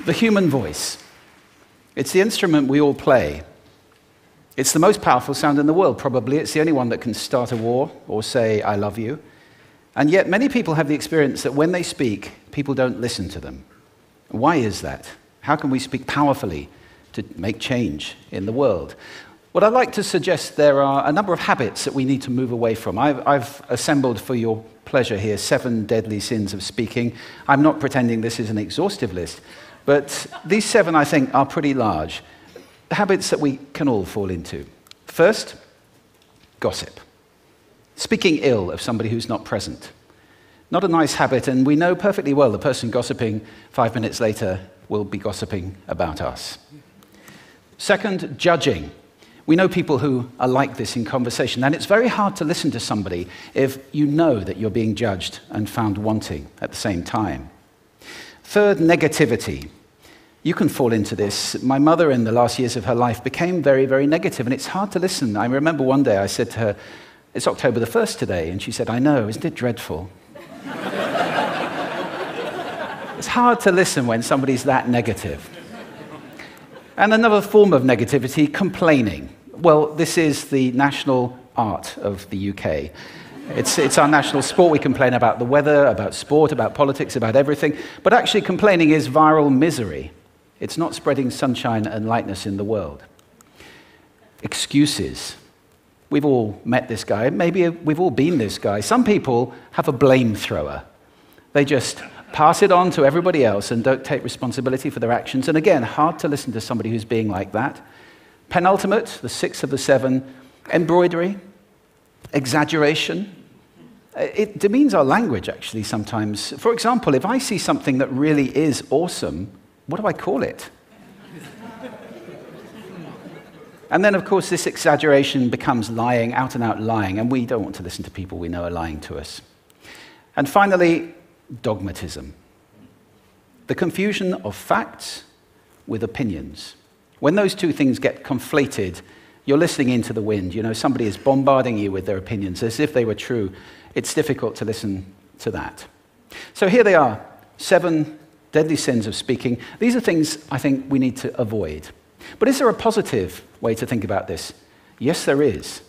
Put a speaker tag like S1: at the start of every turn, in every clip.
S1: The human voice. It's the instrument we all play. It's the most powerful sound in the world, probably. It's the only one that can start a war or say, I love you. And yet many people have the experience that when they speak, people don't listen to them. Why is that? How can we speak powerfully to make change in the world? What I'd like to suggest, there are a number of habits that we need to move away from. I've assembled for your pleasure here 7 deadly sins of speaking. I'm not pretending this is an exhaustive list, but these 7, I think, are pretty large. Habits that we can all fall into. First, gossip. Speaking ill of somebody who's not present. Not a nice habit, and we know perfectly well the person gossiping 5 minutes later will be gossiping about us. Second, judging. We know people who are like this in conversation, and it's very hard to listen to somebody if you know that you're being judged and found wanting at the same time. Third, negativity. You can fall into this. My mother, in the last years of her life, became very, very negative, and it's hard to listen. I remember one day I said to her, it's October the 1st today, and she said, I know, isn't it dreadful? It's hard to listen when somebody's that negative. And another form of negativity, complaining. Well, this is the national art of the UK. It's our national sport. We complain about the weather, about sport, about politics, about everything. But actually, complaining is viral misery. It's not spreading sunshine and lightness in the world. Excuses. We've all met this guy. Maybe we've all been this guy. Some people have a blame thrower. They just pass it on to everybody else and don't take responsibility for their actions. And again, hard to listen to somebody who's being like that. Penultimate, the 6th of the 7, embroidery, exaggeration. It demeans our language, actually, sometimes. For example, if I see something that really is awesome, what do I call it? And then, of course, this exaggeration becomes lying, out and out lying, and we don't want to listen to people we know are lying to us. And finally, dogmatism. The confusion of facts with opinions. When those two things get conflated, you're listening into the wind. You know, somebody is bombarding you with their opinions as if they were true. It's difficult to listen to that. So here they are, 7 deadly sins of speaking. These are things I think we need to avoid. But is there a positive way to think about this? Yes, there is.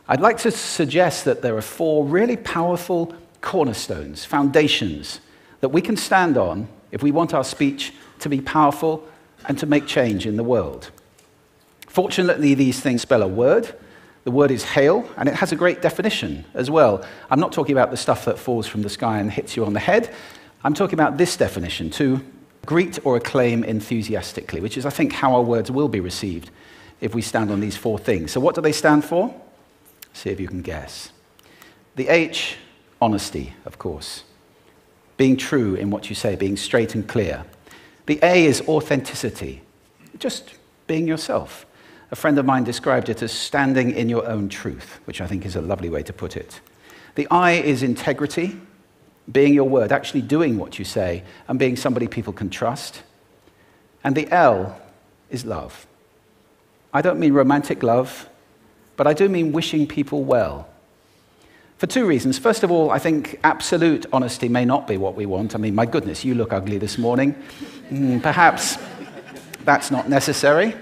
S1: I'd like to suggest that there are 4 really powerful cornerstones, foundations, that we can stand on if we want our speech to be powerful and to make change in the world. Fortunately, these things spell a word. The word is hail, and it has a great definition as well. I'm not talking about the stuff that falls from the sky and hits you on the head. I'm talking about this definition, to greet or acclaim enthusiastically, which is, I think, how our words will be received if we stand on these 4 things. So what do they stand for? See if you can guess. The H, honesty, of course. Being true in what you say, being straight and clear. The A is authenticity, just being yourself. A friend of mine described it as standing in your own truth, which I think is a lovely way to put it. The I is integrity, being your word, actually doing what you say, and being somebody people can trust. And the L is love. I don't mean romantic love, but I do mean wishing people well. For 2 reasons. First of all, I think absolute honesty may not be what we want. I mean, my goodness, you look ugly this morning. Perhaps that's not necessary.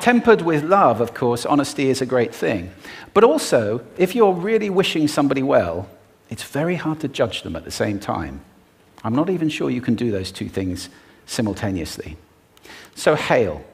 S1: Tempered with love, of course, honesty is a great thing. But also, if you're really wishing somebody well, it's very hard to judge them at the same time. I'm not even sure you can do those 2 things simultaneously. So, hail.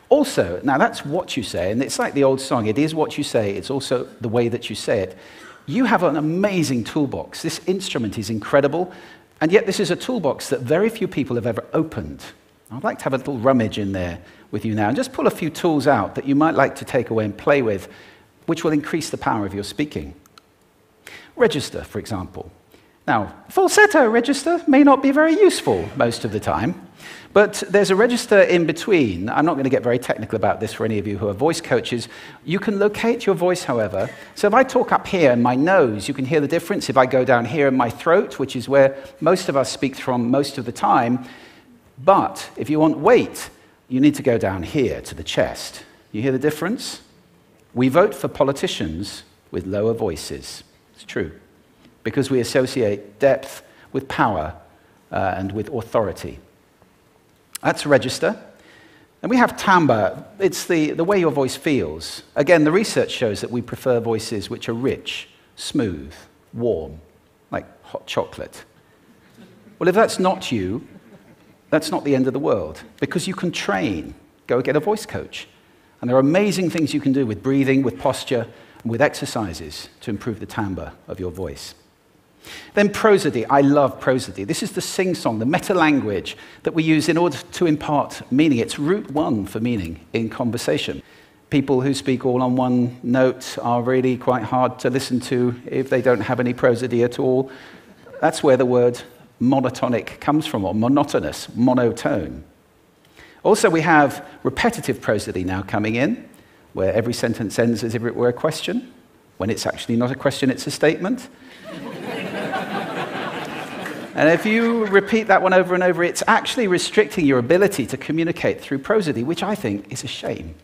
S1: Also, now that's what you say, and it's like the old song, it is what you say, it's also the way that you say it. You have an amazing toolbox. This instrument is incredible, and yet this is a toolbox that very few people have ever opened. I'd like to have a little rummage in there with you now, and just pull a few tools out that you might like to take away and play with, which will increase the power of your speaking. Register, for example. Now, falsetto register may not be very useful most of the time, but there's a register in between. I'm not going to get very technical about this for any of you who are voice coaches. You can locate your voice, however. So if I talk up here in my nose, you can hear the difference. If I go down here in my throat, which is where most of us speak from most of the time, but if you want weight, you need to go down here to the chest. You hear the difference? We vote for politicians with lower voices. It's true, because we associate depth with power and with authority. That's register. And we have timbre. It's the way your voice feels. Again, the research shows that we prefer voices which are rich, smooth, warm, like hot chocolate. Well, if that's not you, that's not the end of the world, because you can train. Go get a voice coach. And there are amazing things you can do with breathing, with posture, and with exercises to improve the timbre of your voice. Then prosody. I love prosody. This is the sing-song, the meta-language that we use in order to impart meaning. It's route one for meaning in conversation. People who speak all on one note are really quite hard to listen to if they don't have any prosody at all. That's where the word monotonic comes from, or monotonous, monotone. Also, we have repetitive prosody now coming in, where every sentence ends as if it were a question, when it's actually not a question, it's a statement. And if you repeat that one over and over, it's actually restricting your ability to communicate through prosody, which I think is a shame.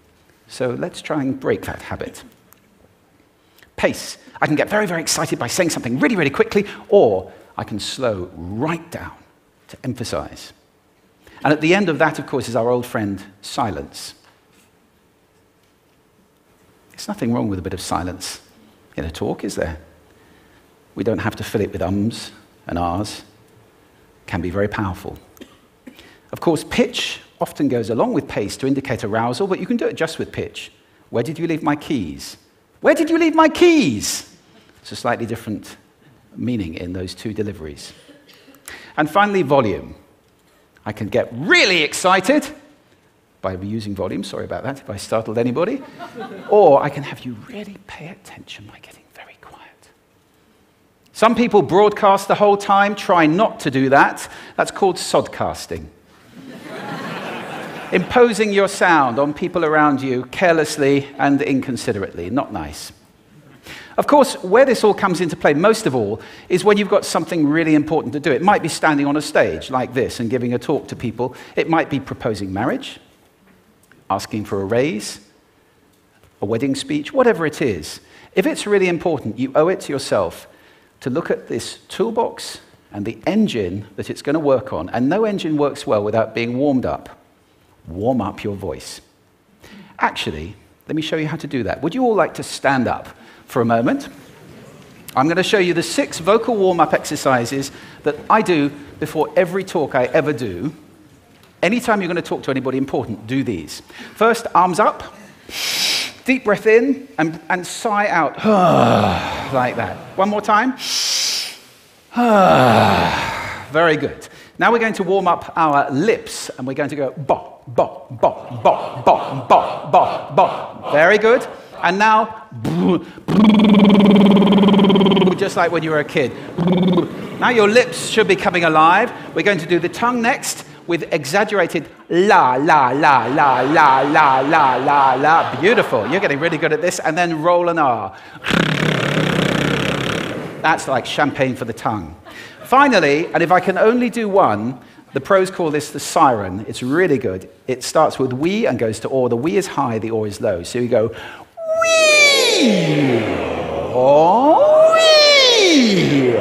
S1: So let's try and break that habit. Pace. I can get very, very excited by saying something really, really quickly, or I can slow right down to emphasize. And at the end of that, of course, is our old friend, silence. There's nothing wrong with a bit of silence in a talk, is there? We don't have to fill it with ums and ahs. Can be very powerful. Of course, pitch often goes along with pace to indicate arousal, but you can do it just with pitch. Where did you leave my keys? Where did you leave my keys? It's a slightly different meaning in those two deliveries. And finally, volume. I can get really excited by using volume. Sorry about that if I startled anybody. Or I can have you really pay attention by getting very quiet. Some people broadcast the whole time. Try not to do that. That's called sodcasting. Imposing your sound on people around you carelessly and inconsiderately. Not nice. Of course, where this all comes into play most of all is when you've got something really important to do. It might be standing on a stage like this and giving a talk to people. It might be proposing marriage, asking for a raise, a wedding speech, whatever it is. If it's really important, you owe it to yourself to look at this toolbox and the engine that it's going to work on. And no engine works well without being warmed up. Warm up your voice. Actually, let me show you how to do that. Would you all like to stand up for a moment? I'm going to show you the 6 vocal warm-up exercises that I do before every talk I ever do. Anytime you're going to talk to anybody important, do these. First, arms up, deep breath in, and sigh out, like that. One more time. Very good. Now we're going to warm up our lips, and we're going to go bop, bop, bop, bop, bop, bop, bop, bop. Very good. And now, just like when you were a kid. Now your lips should be coming alive. We're going to do the tongue next with exaggerated la, la, la, la, la, la, la, la, la. Beautiful. You're getting really good at this. And then roll an R. That's like champagne for the tongue. Finally, and if I can only do one, the pros call this the siren. It's really good. It starts with we and goes to or. The we is high, the or is low. So you go wee, or, wee.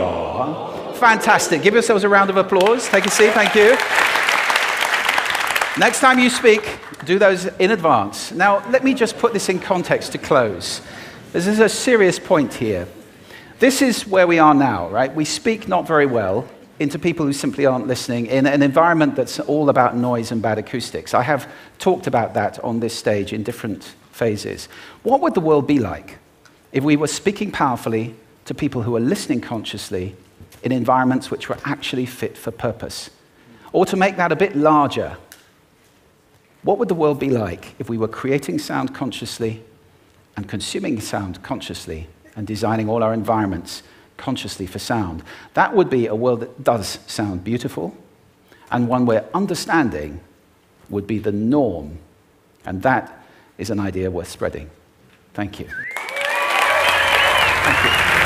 S1: Fantastic. Give yourselves a round of applause. Take a seat. Thank you. Next time you speak, do those in advance. Now, let me just put this in context to close. This is a serious point here. This is where we are now, right? We speak not very well into people who simply aren't listening in an environment that's all about noise and bad acoustics. I have talked about that on this stage in different phases. What would the world be like if we were speaking powerfully to people who are listening consciously in environments which were actually fit for purpose? Or to make that a bit larger, what would the world be like if we were creating sound consciously and consuming sound consciously and designing all our environments consciously for sound? That would be a world that does sound beautiful, and one where understanding would be the norm. And that is an idea worth spreading. Thank you. Thank you.